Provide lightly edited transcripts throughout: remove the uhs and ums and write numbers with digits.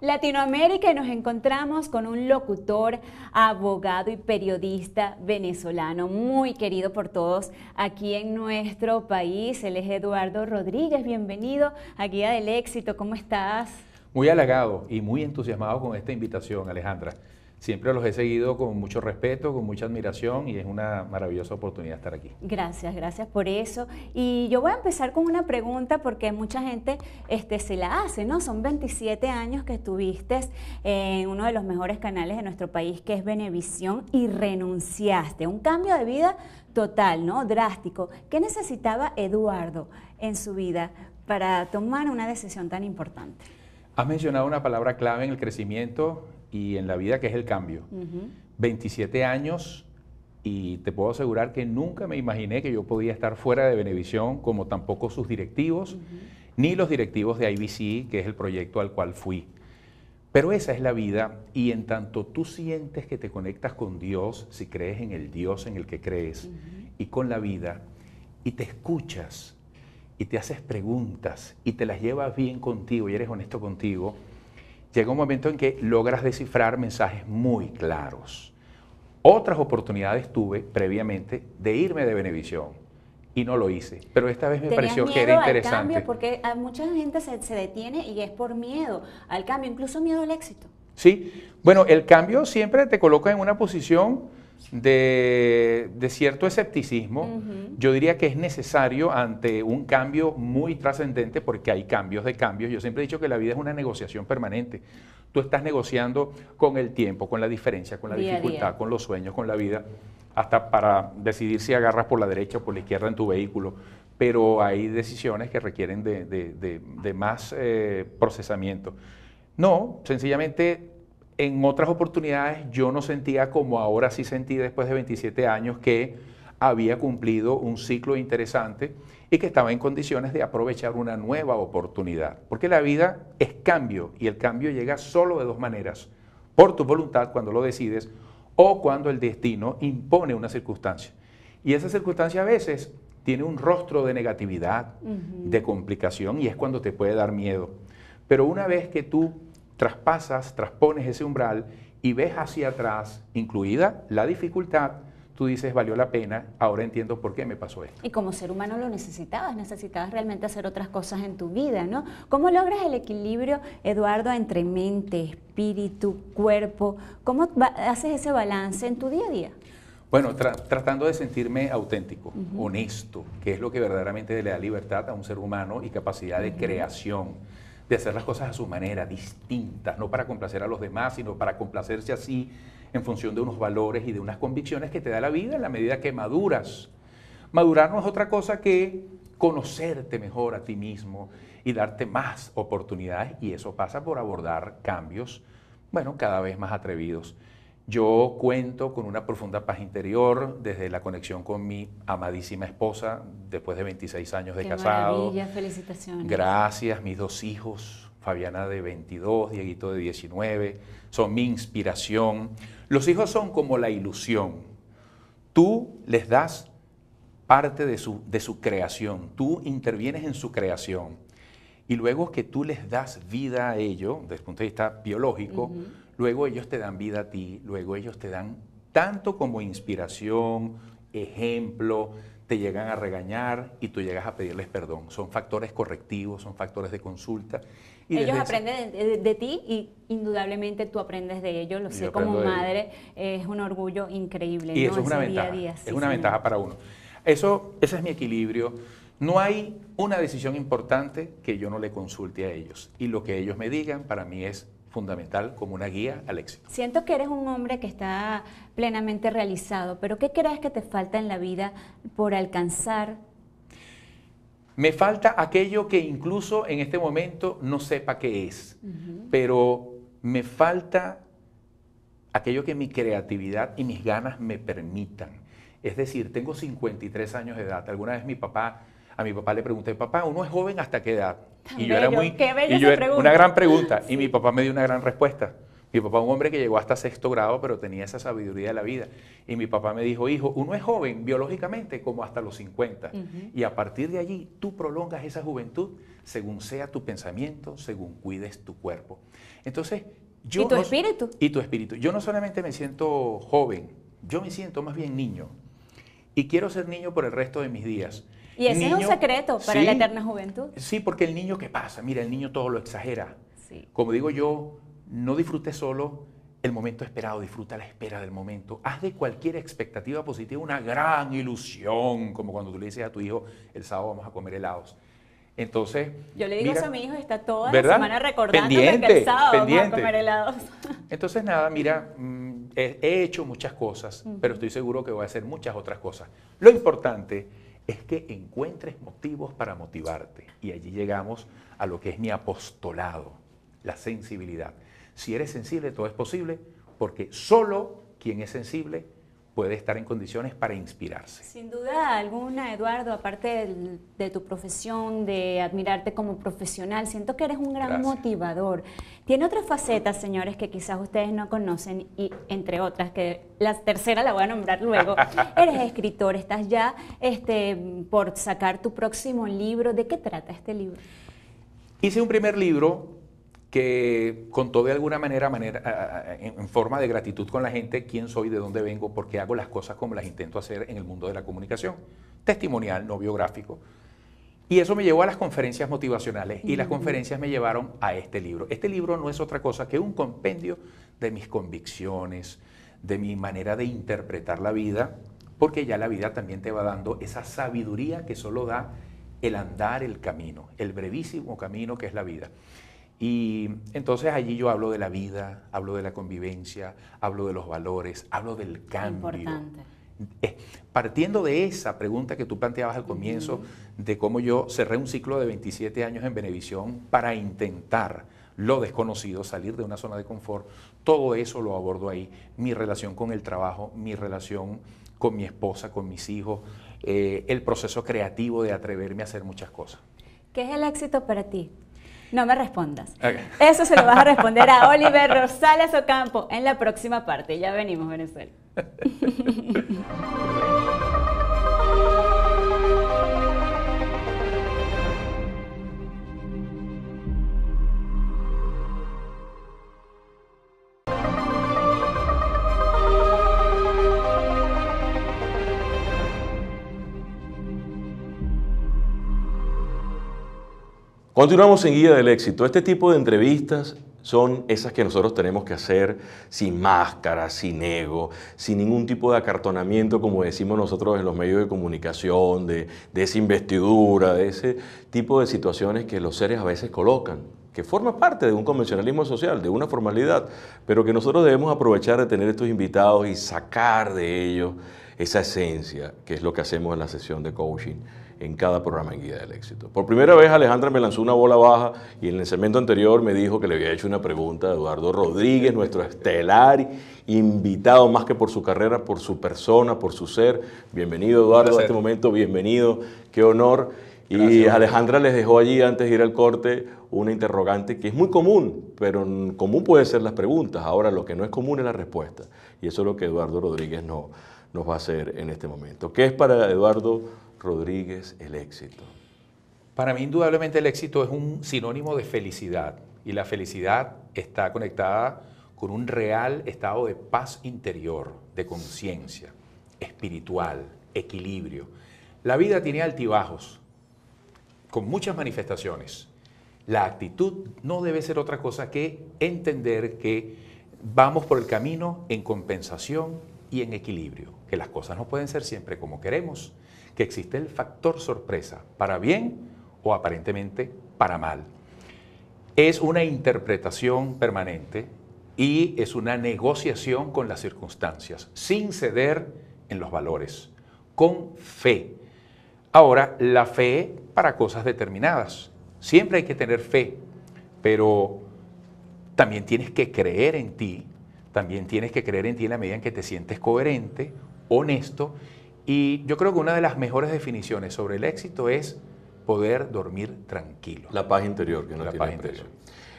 Latinoamérica y nos encontramos con un locutor, abogado y periodista venezolano muy querido por todos aquí en nuestro país. Él es Eduardo Rodríguez. Bienvenido a Guía del Éxito. ¿Cómo estás? Muy halagado y muy entusiasmado con esta invitación, Alejandra. Siempre los he seguido con mucho respeto, con mucha admiración y es una maravillosa oportunidad estar aquí. Gracias por eso. Y yo voy a empezar con una pregunta porque mucha gente se la hace, ¿no? Son 27 años que estuviste en uno de los mejores canales de nuestro país, que es Venevisión, y renunciaste. Un cambio de vida total, ¿no? Drástico. ¿Qué necesitaba Eduardo en su vida para tomar una decisión tan importante? Has mencionado una palabra clave en el crecimiento y en la vida, que es el cambio. 27 años y te puedo asegurar que nunca me imaginé que yo podía estar fuera de Venevisión, como tampoco sus directivos, ni los directivos de IBC, que es el proyecto al cual fui. Pero esa es la vida, y en tanto tú sientes que te conectas con Dios, si crees en el Dios en el que crees, y con la vida, y te escuchas, y te haces preguntas, y te las llevas bien contigo, y eres honesto contigo, llega un momento en que logras descifrar mensajes muy claros. Otras oportunidades tuve previamente de irme de Venevisión y no lo hice, pero esta vez me pareció que era interesante. Al cambio, porque a mucha gente se detiene y es por miedo al cambio, incluso miedo al éxito. Sí, bueno, el cambio siempre te coloca en una posición de cierto escepticismo. Yo diría que es necesario ante un cambio muy trascendente, porque hay cambios de cambios. Yo siempre he dicho que la vida es una negociación permanente. Tú estás negociando con el tiempo, con la diferencia, con la dificultad, con los sueños, con la vida, hasta para decidir si agarras por la derecha o por la izquierda en tu vehículo. Pero hay decisiones que requieren de más procesamiento. No, sencillamente en otras oportunidades yo no sentía como ahora sí sentí después de 27 años que había cumplido un ciclo interesante y que estaba en condiciones de aprovechar una nueva oportunidad. Porque la vida es cambio y el cambio llega solo de dos maneras: por tu voluntad cuando lo decides o cuando el destino impone una circunstancia. Y esa circunstancia a veces tiene un rostro de negatividad, de complicación, y es cuando te puede dar miedo. Pero una vez que tú traspones ese umbral y ves hacia atrás, incluida la dificultad, tú dices, valió la pena, ahora entiendo por qué me pasó esto. Y como ser humano lo necesitabas realmente hacer otras cosas en tu vida, ¿no? ¿Cómo logras el equilibrio, Eduardo, entre mente, espíritu, cuerpo? ¿Cómo haces ese balance en tu día a día? Bueno, tratando de sentirme auténtico, honesto, que es lo que verdaderamente le da libertad a un ser humano y capacidad de creación, de hacer las cosas a su manera, distintas, no para complacer a los demás, sino para complacerse así en función de unos valores y de unas convicciones que te da la vida en la medida que maduras. Madurar no es otra cosa que conocerte mejor a ti mismo y darte más oportunidades, y eso pasa por abordar cambios, bueno, cada vez más atrevidos. Yo cuento con una profunda paz interior desde la conexión con mi amadísima esposa después de 26 años de casado. ¡Qué maravilla! Felicitaciones. Gracias. Mis dos hijos, Fabiana de 22, Dieguito de 19, son mi inspiración. Los hijos son como la ilusión. Tú les das parte de su creación, tú intervienes en su creación. Y luego que tú les das vida a ellos, desde el punto de vista biológico, luego ellos te dan vida a ti, luego ellos te dan tanto como inspiración, ejemplo, te llegan a regañar y tú llegas a pedirles perdón. Son factores correctivos, son factores de consulta. Y ellos aprenden de ti y indudablemente tú aprendes de ellos, lo sé como madre, es un orgullo increíble. Y ¿no? eso es una ventaja, día a día. es una ventaja para uno. Ese es mi equilibrio. No hay una decisión importante que yo no le consulte a ellos, y lo que ellos me digan para mí es fundamental como una guía al éxito. Siento que eres un hombre que está plenamente realizado, pero ¿qué crees que te falta en la vida por alcanzar? Me falta aquello que incluso en este momento no sepa qué es, pero me falta aquello que mi creatividad y mis ganas me permitan. Es decir, tengo 53 años de edad. Alguna vez a mi papá le pregunté, papá, ¿uno es joven hasta qué edad? Y yo era muy... una gran pregunta, y mi papá me dio una gran respuesta. Mi papá, un hombre que llegó hasta 6º grado, pero tenía esa sabiduría de la vida. Y mi papá me dijo, hijo, uno es joven biológicamente como hasta los 50. Y a partir de allí, tú prolongas esa juventud según sea tu pensamiento, según cuides tu cuerpo. Entonces, yo... ¿Y tu espíritu? Y tu espíritu. Yo no solamente me siento joven, yo me siento más bien niño. Y quiero ser niño por el resto de mis días. Y ese niño, es un secreto para la eterna juventud. Sí, porque el niño, ¿qué pasa? Mira, el niño todo lo exagera. Sí. Como digo yo, no disfrutes solo el momento esperado, disfruta la espera del momento. Haz de cualquier expectativa positiva una gran ilusión, como cuando tú le dices a tu hijo, el sábado vamos a comer helados. Entonces, yo le digo mira, eso a mi hijo, está toda ¿verdad? la semana recordándome que el sábado vamos a comer helados. Entonces, nada, mira, he hecho muchas cosas, pero estoy seguro que voy a hacer muchas otras cosas. Lo importante es que encuentres motivos para motivarte. Y allí llegamos a lo que es mi apostolado, la sensibilidad. Si eres sensible, todo es posible, porque solo quien es sensible puede estar en condiciones para inspirarse. Sin duda alguna, Eduardo, aparte de tu profesión, de admirarte como profesional, siento que eres un gran motivador. Tiene otras facetas, señores, que quizás ustedes no conocen, y entre otras, que la tercera la voy a nombrar luego. Eres escritor, estás ya por sacar tu próximo libro. ¿De qué trata este libro? Hice un primer libro que contó de alguna manera en forma de gratitud con la gente, quién soy, de dónde vengo, por qué hago las cosas como las intento hacer en el mundo de la comunicación. Testimonial, no biográfico. Y eso me llevó a las conferencias motivacionales y las conferencias me llevaron a este libro. Este libro no es otra cosa que un compendio de mis convicciones, de mi manera de interpretar la vida, porque ya la vida también te va dando esa sabiduría que solo da el andar el camino, el brevísimo camino que es la vida. Y entonces allí yo hablo de la vida, hablo de la convivencia, hablo de los valores, hablo del cambio. Importante. Partiendo de esa pregunta que tú planteabas al comienzo, de cómo yo cerré un ciclo de 27 años en Venevisión para intentar lo desconocido, salir de una zona de confort, todo eso lo abordo ahí. Mi relación con el trabajo, mi relación con mi esposa, con mis hijos, el proceso creativo de atreverme a hacer muchas cosas. ¿Qué es el éxito para ti? No me respondas. Okay. Eso se lo vas a responder a Oliver Rosales Ocampo en la próxima parte. Ya venimos, Venezuela. Continuamos en Guía del Éxito. Este tipo de entrevistas son esas que nosotros tenemos que hacer sin máscara, sin ego, sin ningún tipo de acartonamiento, como decimos nosotros en los medios de comunicación, de esa investidura, de ese tipo de situaciones que los seres a veces colocan, que forma parte de un convencionalismo social, de una formalidad, pero que nosotros debemos aprovechar de tener estos invitados y sacar de ellos esa esencia, que es lo que hacemos en la sesión de coaching en cada programa en Guía del Éxito. Por primera vez Alejandra me lanzó una bola baja y en el segmento anterior me dijo que le había hecho una pregunta a Eduardo Rodríguez, nuestro estelar invitado, más que por su carrera, por su persona, por su ser. Bienvenido, Eduardo, a este momento, bienvenido, qué honor. Gracias. Y Alejandra les dejó allí, antes de ir al corte, una interrogante que es muy común, pero común puede ser las preguntas. Ahora lo que no es común es la respuesta. Y eso es lo que Eduardo Rodríguez nos va a hacer en este momento. ¿Qué es para Eduardo Rodríguez el éxito? Para mí, indudablemente, el éxito es un sinónimo de felicidad. Y la felicidad está conectada con un real estado de paz interior, de conciencia, espiritual, equilibrio. La vida tiene altibajos, con muchas manifestaciones. La actitud no debe ser otra cosa que entender que vamos por el camino en compensación y en equilibrio, que las cosas no pueden ser siempre como queremos, que existe el factor sorpresa, para bien o aparentemente para mal. Es una interpretación permanente y es una negociación con las circunstancias, sin ceder en los valores, con fe. Ahora, la fe para cosas determinadas. Siempre hay que tener fe, pero también tienes que creer en ti, también tienes que creer en ti en la medida en que te sientes coherente, honesto, y yo creo que una de las mejores definiciones sobre el éxito es poder dormir tranquilo. La paz interior, que no la tiene paz precio. interior.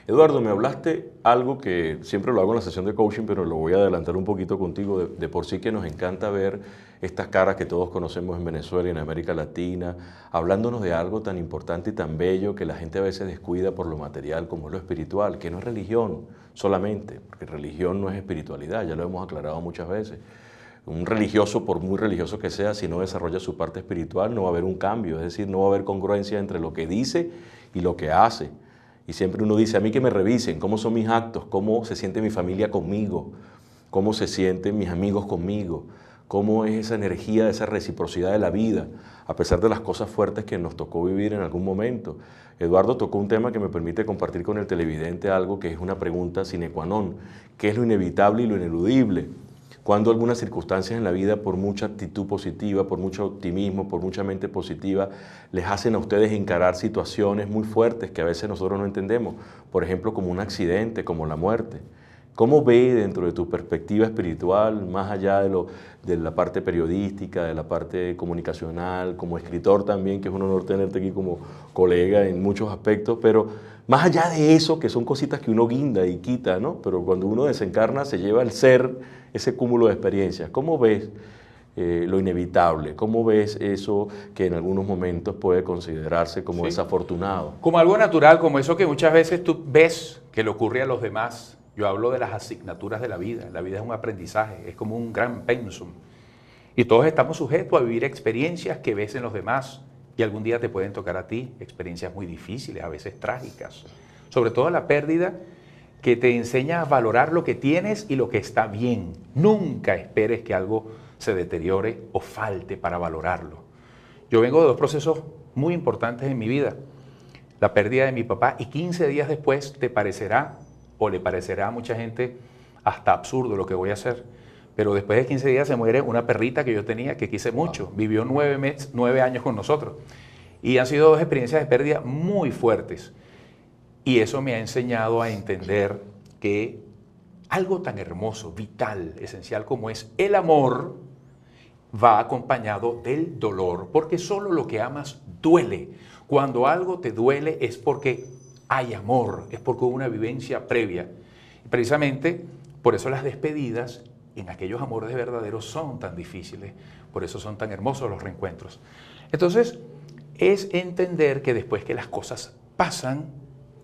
Eduardo, me hablaste algo que siempre lo hago en la sesión de coaching, pero lo voy a adelantar un poquito contigo, de por sí que nos encanta ver estas caras que todos conocemos en Venezuela y en América Latina, hablándonos de algo tan importante y tan bello que la gente a veces descuida por lo material como es lo espiritual, que no es religión solamente, porque religión no es espiritualidad, ya lo hemos aclarado muchas veces. Un religioso, por muy religioso que sea, si no desarrolla su parte espiritual, no va a haber un cambio, es decir, no va a haber congruencia entre lo que dice y lo que hace. Y siempre uno dice, a mí que me revisen, cómo son mis actos, cómo se siente mi familia conmigo, cómo se sienten mis amigos conmigo, cómo es esa energía, esa reciprocidad de la vida, a pesar de las cosas fuertes que nos tocó vivir en algún momento. Eduardo tocó un tema que me permite compartir con el televidente algo que es una pregunta sine qua non, ¿qué es lo inevitable y lo ineludible? Cuando algunas circunstancias en la vida, por mucha actitud positiva, por mucho optimismo, por mucha mente positiva, les hacen a ustedes encarar situaciones muy fuertes que a veces nosotros no entendemos, por ejemplo, como un accidente, como la muerte. ¿Cómo ve dentro de tu perspectiva espiritual, más allá de la parte periodística, de la parte comunicacional, como escritor también, que es un honor tenerte aquí como colega en muchos aspectos, pero más allá de eso, que son cositas que uno guinda y quita, ¿no? Pero cuando uno desencarna se lleva el ser, ese cúmulo de experiencias. ¿Cómo ves lo inevitable? ¿Cómo ves eso que en algunos momentos puede considerarse como desafortunado? Como algo natural, como eso que muchas veces tú ves que le ocurre a los demás. Yo hablo de las asignaturas de la vida. La vida es un aprendizaje, es como un gran pensum. Y todos estamos sujetos a vivir experiencias que ves en los demás y algún día te pueden tocar a ti, experiencias muy difíciles, a veces trágicas. Sobre todo la pérdida que te enseña a valorar lo que tienes y lo que está bien. Nunca esperes que algo se deteriore o falte para valorarlo. Yo vengo de dos procesos muy importantes en mi vida. La pérdida de mi papá y 15 días después te parecerá o le parecerá a mucha gente hasta absurdo lo que voy a hacer. Pero después de 15 días se muere una perrita que yo tenía, que quise mucho. Vivió 9 años con nosotros. Y han sido dos experiencias de pérdida muy fuertes. Y eso me ha enseñado a entender que algo tan hermoso, vital, esencial como es el amor, va acompañado del dolor, porque solo lo que amas duele. Cuando algo te duele es porque hay amor, es porque hubo una vivencia previa. Y precisamente por eso las despedidas en aquellos amores verdaderos son tan difíciles, por eso son tan hermosos los reencuentros. Entonces, es entender que después que las cosas pasan,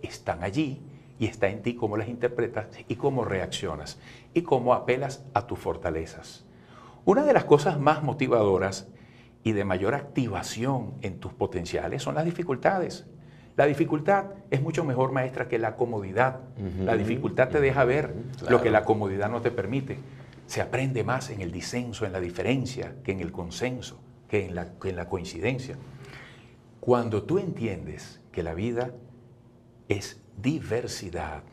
están allí y está en ti cómo las interpretas y cómo reaccionas y cómo apelas a tus fortalezas. Una de las cosas más motivadoras y de mayor activación en tus potenciales son las dificultades. La dificultad es mucho mejor maestra que la comodidad. La dificultad te deja ver lo que la comodidad no te permite. Se aprende más en el disenso, en la diferencia, que en el consenso, que en la coincidencia. Cuando tú entiendes que la vida es diversidad,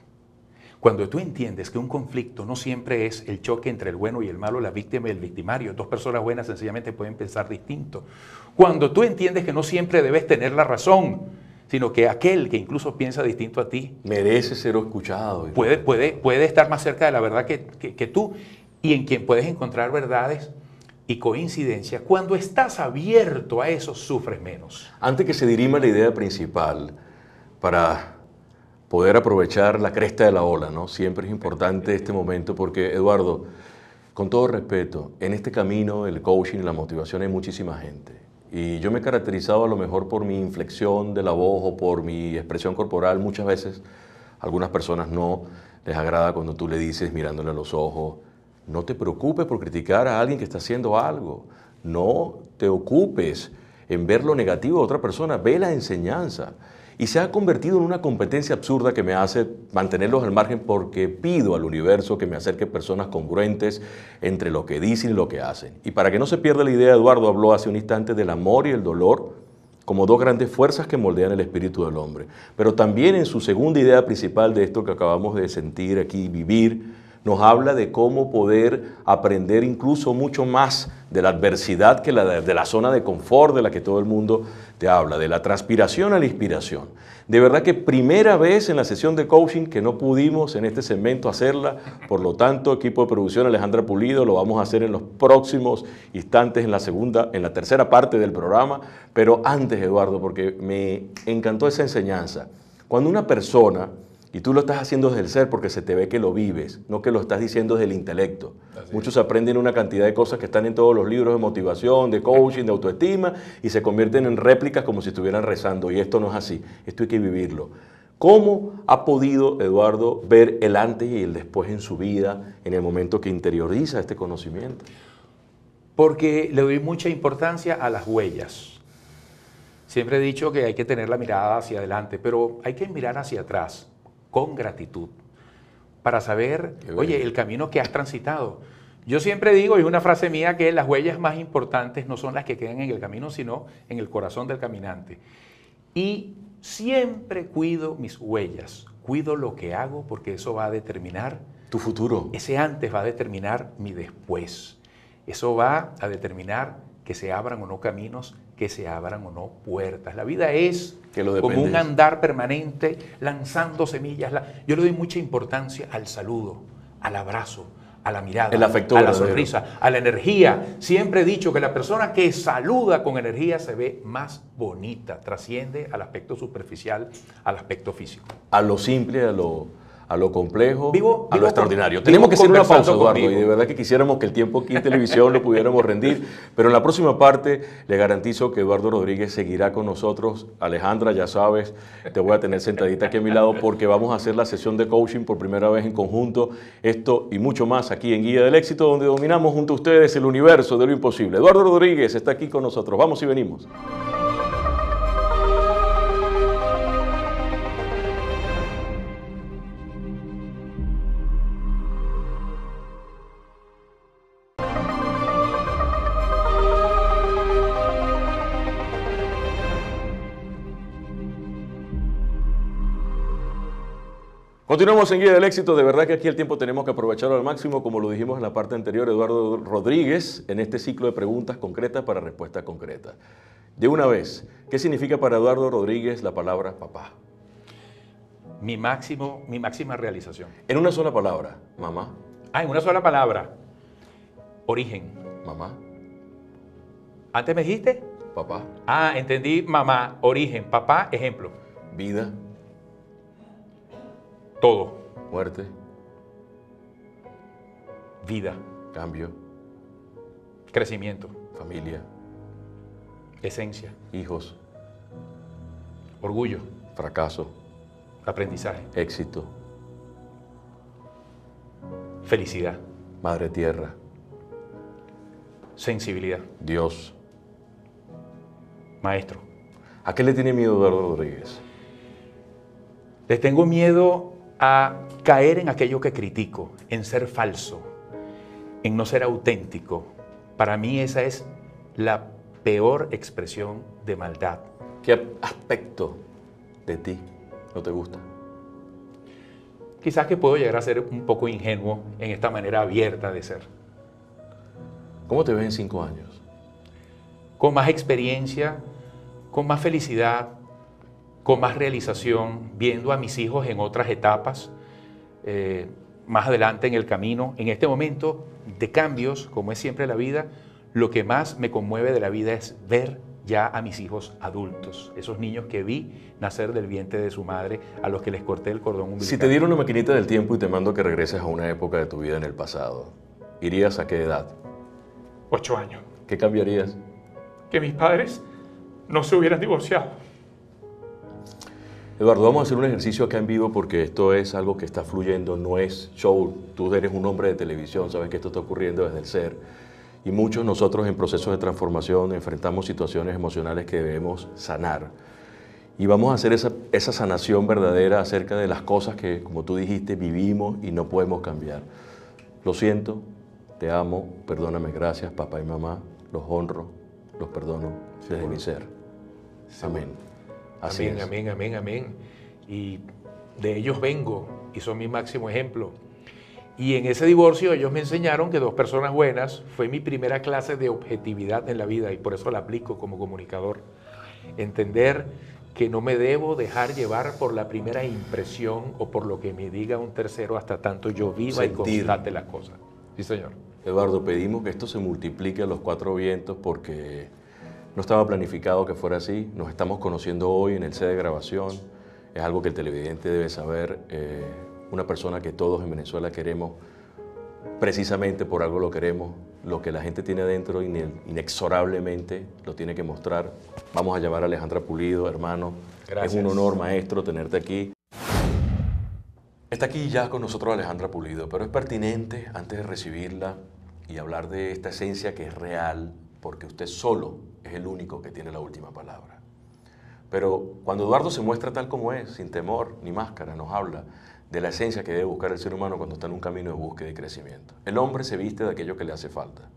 cuando tú entiendes que un conflicto no siempre es el choque entre el bueno y el malo, la víctima y el victimario, dos personas buenas sencillamente pueden pensar distinto. Cuando tú entiendes que no siempre debes tener la razón, sino que aquel que incluso piensa distinto a ti merece ser escuchado. Puede estar más cerca de la verdad que tú, y en quien puedes encontrar verdades y coincidencias. Cuando estás abierto a eso, sufres menos. Antes que se dirima la idea principal, para poder aprovechar la cresta de la ola, ¿no? Siempre es importante este momento porque, Eduardo, con todo respeto, en este camino del coaching y la motivación hay muchísima gente. Y yo me he caracterizado a lo mejor por mi inflexión de la voz o por mi expresión corporal. Muchas veces a algunas personas no les agrada cuando tú le dices mirándole a los ojos, no te preocupes por criticar a alguien que está haciendo algo. No te ocupes en ver lo negativo de otra persona, ve la enseñanza. Y se ha convertido en una competencia absurda que me hace mantenerlos al margen porque pido al universo que me acerque personas congruentes entre lo que dicen y lo que hacen. Y para que no se pierda la idea, Eduardo habló hace un instante del amor y el dolor como dos grandes fuerzas que moldean el espíritu del hombre. Pero también en su segunda idea principal de esto que acabamos de sentir aquí, vivir, nos habla de cómo poder aprender incluso mucho más de la adversidad que de la zona de confort de la que todo el mundo te habla, de la transpiración a la inspiración. De verdad que primera vez en la sesión de coaching que no pudimos en este segmento hacerla, por lo tanto, equipo de producción Alejandra Pulido, lo vamos a hacer en los próximos instantes en la tercera parte del programa, pero antes, Eduardo, porque me encantó esa enseñanza. Cuando una persona Y tú lo estás haciendo desde el ser porque se te ve que lo vives, no que lo estás diciendo desde el intelecto. Muchos aprenden una cantidad de cosas que están en todos los libros de motivación, de coaching, de autoestima, y se convierten en réplicas como si estuvieran rezando. Y esto no es así, esto hay que vivirlo. ¿Cómo ha podido Eduardo ver el antes y el después en su vida en el momento que interioriza este conocimiento? Porque le doy mucha importancia a las huellas. Siempre he dicho que hay que tener la mirada hacia adelante, pero hay que mirar hacia atrás con gratitud para saber, oye, el camino que has transitado. Yo siempre digo, y es una frase mía, que las huellas más importantes no son las que quedan en el camino, sino en el corazón del caminante. Y siempre cuido mis huellas, cuido lo que hago porque eso va a determinar tu futuro. Ese antes va a determinar mi después. Eso va a determinar que se abran o no caminos, que se abran o no puertas. La vida es como un andar permanente, lanzando semillas. Yo le doy mucha importancia al saludo, al abrazo, a la mirada, el afecto a la verdadero, sonrisa, a la energía. Siempre he dicho que la persona que saluda con energía se ve más bonita, trasciende al aspecto superficial, al aspecto físico. A lo simple, a lo complejo, vivo a lo extraordinario. Vivo Tenemos que hacer una pausa, Eduardo, conmigo. y de verdad que quisiéramos que el tiempo aquí en televisión lo pudiéramos rendir, pero en la próxima parte le garantizo que Eduardo Rodríguez seguirá con nosotros. Alejandra, ya sabes, te voy a tener sentadita aquí a mi lado porque vamos a hacer la sesión de coaching por primera vez en conjunto. Esto y mucho más aquí en Guía del Éxito, donde dominamos junto a ustedes el universo de lo imposible. Eduardo Rodríguez está aquí con nosotros. Vamos y venimos. Continuamos en Guía del Éxito. De verdad que aquí el tiempo tenemos que aprovecharlo al máximo, como lo dijimos en la parte anterior, Eduardo Rodríguez, en este ciclo de preguntas concretas para respuestas concretas. De una vez, ¿qué significa para Eduardo Rodríguez la palabra papá? Mi máxima realización. En una sola palabra, mamá. En una sola palabra. Origen. Mamá. ¿Antes me dijiste? Papá. Entendí. Mamá, origen. Papá, ejemplo. Vida. Todo. Muerte. Vida. Cambio. Crecimiento. Familia. Esencia. Hijos. Orgullo. Fracaso. Aprendizaje. Éxito. Felicidad. Madre Tierra. Sensibilidad. Dios. Maestro. ¿A qué le tiene miedo Eduardo Rodríguez? Le tengo miedo a caer en aquello que critico, en ser falso, en no ser auténtico. Para mí esa es la peor expresión de maldad. ¿Qué aspecto de ti no te gusta? Quizás que puedo llegar a ser un poco ingenuo en esta manera abierta de ser. ¿Cómo te ves en 5 años? Con más experiencia, con más felicidad, con más realización, viendo a mis hijos en otras etapas, más adelante en el camino. En este momento de cambios, como es siempre la vida, lo que más me conmueve de la vida es ver ya a mis hijos adultos, esos niños que vi nacer del vientre de su madre, a los que les corté el cordón umbilical. Si te dieron una maquinita del tiempo y te mando que regreses a una época de tu vida en el pasado, ¿irías a qué edad? 8 años. ¿Qué cambiarías? Que mis padres no se hubieran divorciado. Eduardo, vamos a hacer un ejercicio acá en vivo porque esto es algo que está fluyendo, no es show. Tú eres un hombre de televisión, sabes que esto está ocurriendo desde el ser. Y muchos nosotros en procesos de transformación enfrentamos situaciones emocionales que debemos sanar. Y vamos a hacer esa sanación verdadera acerca de las cosas que, como tú dijiste, vivimos y no podemos cambiar. Lo siento, te amo, perdóname, gracias, papá y mamá, los honro, los perdono desde mi ser. Amén. Así es. Amén, amén, amén. Y de ellos vengo y son mi máximo ejemplo. Y en ese divorcio ellos me enseñaron que 2 personas buenas fue mi primera clase de objetividad en la vida y por eso la aplico como comunicador. Entender que no me debo dejar llevar por la primera impresión o por lo que me diga un tercero hasta tanto yo viva y constate las cosas. Sí, señor. Eduardo, pedimos que esto se multiplique a los 4 vientos porque no estaba planificado que fuera así. Nos estamos conociendo hoy en el set de grabación. es algo que el televidente debe saber. Una persona que todos en Venezuela queremos, precisamente por algo lo queremos. Lo que la gente tiene adentro inexorablemente lo tiene que mostrar. Vamos a llamar a Alejandra Pulido, hermano. Gracias. Es un honor, maestro, tenerte aquí. Está aquí ya con nosotros Alejandra Pulido, pero es pertinente, antes de recibirla y hablar de esta esencia que es real, porque usted solo es el único que tiene la última palabra. Pero cuando Eduardo se muestra tal como es, sin temor ni máscara, nos habla de la esencia que debe buscar el ser humano cuando está en un camino de búsqueda y crecimiento. El hombre se viste de aquello que le hace falta.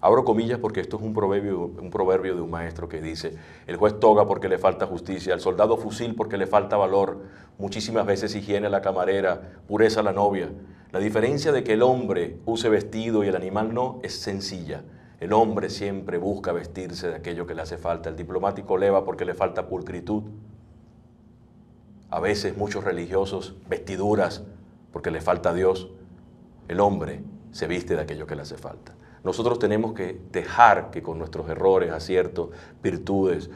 Abro comillas porque esto es un proverbio de un maestro que dice: el juez toga porque le falta justicia, el soldado fusil porque le falta valor, muchísimas veces higiene a la camarera, pureza a la novia. La diferencia de que el hombre use vestido y el animal no es sencilla. El hombre siempre busca vestirse de aquello que le hace falta. El diplomático leva porque le falta pulcritud. A veces muchos religiosos vestiduras porque le falta Dios. El hombre se viste de aquello que le hace falta. Nosotros tenemos que dejar que con nuestros errores, aciertos, virtudes,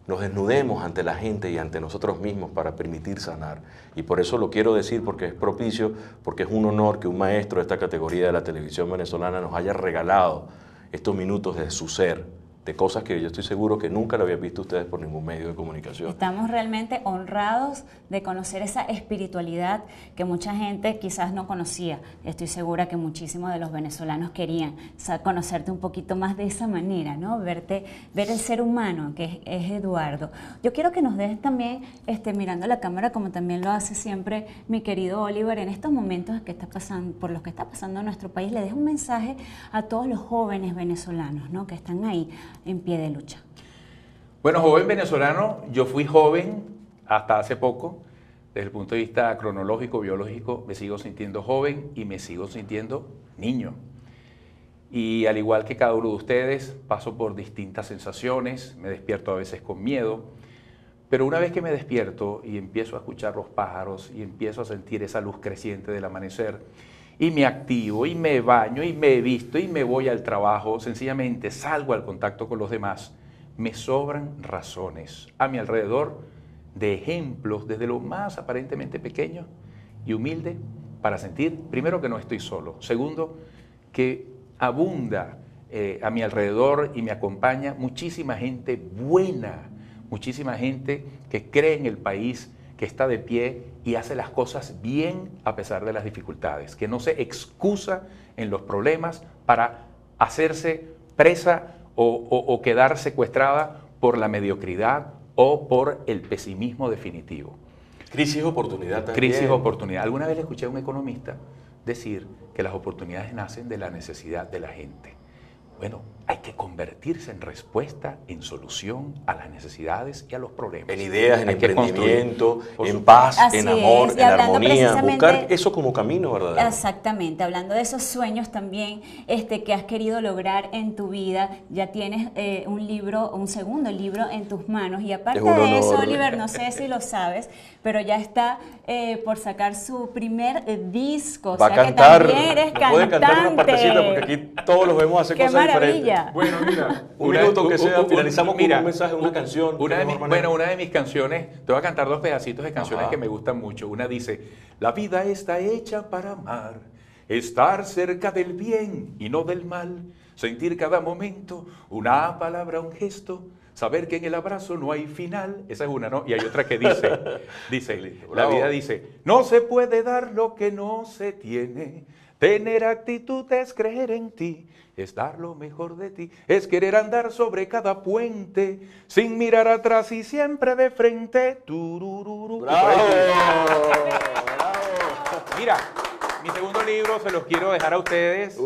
nos desnudemos ante la gente y ante nosotros mismos para permitir sanar. Y por eso lo quiero decir, porque es propicio, porque es un honor que un maestro de esta categoría de la televisión venezolana nos haya regalado estos minutos de su ser, de cosas que yo estoy seguro que nunca lo habían visto ustedes por ningún medio de comunicación. Estamos realmente honrados de conocer esa espiritualidad que mucha gente quizás no conocía. Estoy segura que muchísimos de los venezolanos querían conocerte un poquito más de esa manera, ¿no? Ver el ser humano que es Eduardo. Yo quiero que nos des también, mirando la cámara, como también lo hace siempre mi querido Oliver, en estos momentos que está pasando, por los que está pasando en nuestro país, le des un mensaje a todos los jóvenes venezolanos, ¿no? Que están ahí en pie de lucha. Bueno, joven venezolano, yo fui joven hasta hace poco. Desde el punto de vista cronológico, biológico, me sigo sintiendo joven y me sigo sintiendo niño. Y al igual que cada uno de ustedes, paso por distintas sensaciones, me despierto a veces con miedo, pero una vez que me despierto y empiezo a escuchar los pájaros y empiezo a sentir esa luz creciente del amanecer, y me activo, y me baño, y me visto, y me voy al trabajo, sencillamente salgo al contacto con los demás, me sobran razones a mi alrededor de ejemplos desde lo más aparentemente pequeño y humilde para sentir, primero, que no estoy solo, segundo, que abunda a mi alrededor y me acompaña muchísima gente buena, muchísima gente que cree en el país, que está de pie y hace las cosas bien a pesar de las dificultades, que no se excusa en los problemas para hacerse presa o quedar secuestrada por la mediocridad o por el pesimismo definitivo. Crisis oportunidad también. Crisis oportunidad. Alguna vez le escuché a un economista decir que las oportunidades nacen de la necesidad de la gente. Bueno, hay que convertirse en respuesta, en solución a las necesidades y a los problemas. En ideas, en hay emprendimiento, en paz, en amor, en armonía. Buscar eso como camino verdadero. Exactamente. Hablando de esos sueños también que has querido lograr en tu vida, ya tienes un libro, un segundo libro en tus manos. Y aparte de eso, Oliver, no sé si lo sabes, pero ya está por sacar su primer disco. Va a cantar. Que también eres cantante. Puede cantar una partecita porque aquí todos los vemos hacer cosas diferentes. Bueno, mira, un minuto que sea, finalizamos con un mensaje, una canción. Una de mis canciones, te voy a cantar dos pedacitos de canciones que me gustan mucho. Una dice: la vida está hecha para amar, estar cerca del bien y no del mal, sentir cada momento una palabra, un gesto, saber que en el abrazo no hay final. Esa es una, ¿no? Y hay otra que dice, la vida dice: no se puede dar lo que no se tiene, tener actitud es creer en ti, es dar lo mejor de ti, es querer andar sobre cada puente, sin mirar atrás y siempre de frente. Turururu. ¡Bravo! Mira, mi segundo libro se los quiero dejar a ustedes,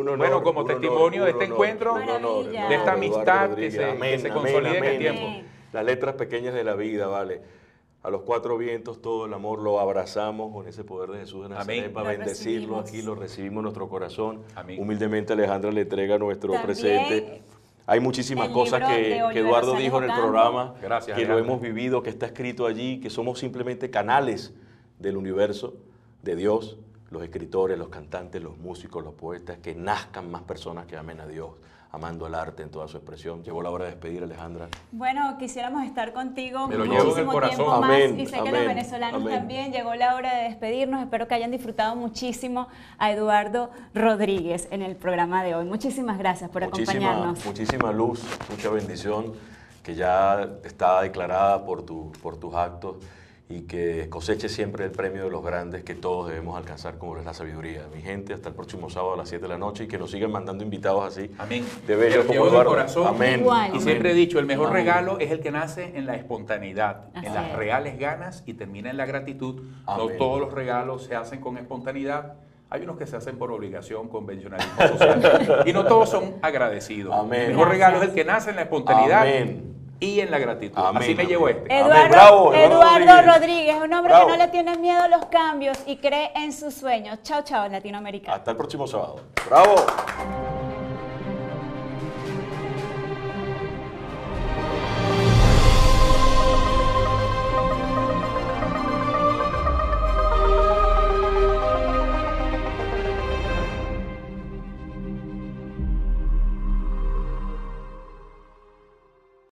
como testimonio de este encuentro, de esta amistad que se consolida en el tiempo. Las letras pequeñas de la vida, ¿vale? A los cuatro vientos todo el amor lo abrazamos con ese poder de Jesús de Nazaret para bendecirlo. Aquí lo recibimos en nuestro corazón. Amén. Humildemente Alejandra le entrega nuestro presente. Hay muchísimas cosas que Eduardo dijo en el programa, Gracias, que Alejandra. lo hemos vivido, que está escrito allí, que somos simplemente canales del universo, de Dios, los escritores, los cantantes, los músicos, los poetas, que nazcan más personas que amen a Dios, amando el arte en toda su expresión. Llegó la hora de despedir, Alejandra. Bueno, quisiéramos estar contigo Me lo llevo en el muchísimo corazón. tiempo más Amén, y sé que amén, los venezolanos amén. también. Llegó la hora de despedirnos. Espero que hayan disfrutado muchísimo a Eduardo Rodríguez en el programa de hoy. Muchísimas gracias por acompañarnos. Muchísima luz, mucha bendición, que ya está declarada por tus actos, y que coseche siempre el premio de los grandes que todos debemos alcanzar, como es la sabiduría. Mi gente, hasta el próximo sábado a las 7 de la noche, y que nos sigan mandando invitados así. Amén. De bello Llevo como en el Eduardo. corazón. Amén. Igual. Y Amén. siempre he dicho, el mejor Igual. regalo es el que nace en la espontaneidad, Así en las es. reales ganas y termina en la gratitud. No Amén. todos los regalos se hacen con espontaneidad. Hay unos que se hacen por obligación, convencionalismo social. Y no todos son agradecidos. Amén. El mejor regalo es Gracias. el que nace en la espontaneidad Amén. y en la gratitud. Amén, Así me amén. llevo este. Amén. Eduardo, Bravo, Eduardo Rodríguez, un hombre Bravo. que no le tiene miedo a los cambios y cree en sus sueños. Chao, chao, Latinoamérica. Hasta el próximo sábado. ¡Bravo!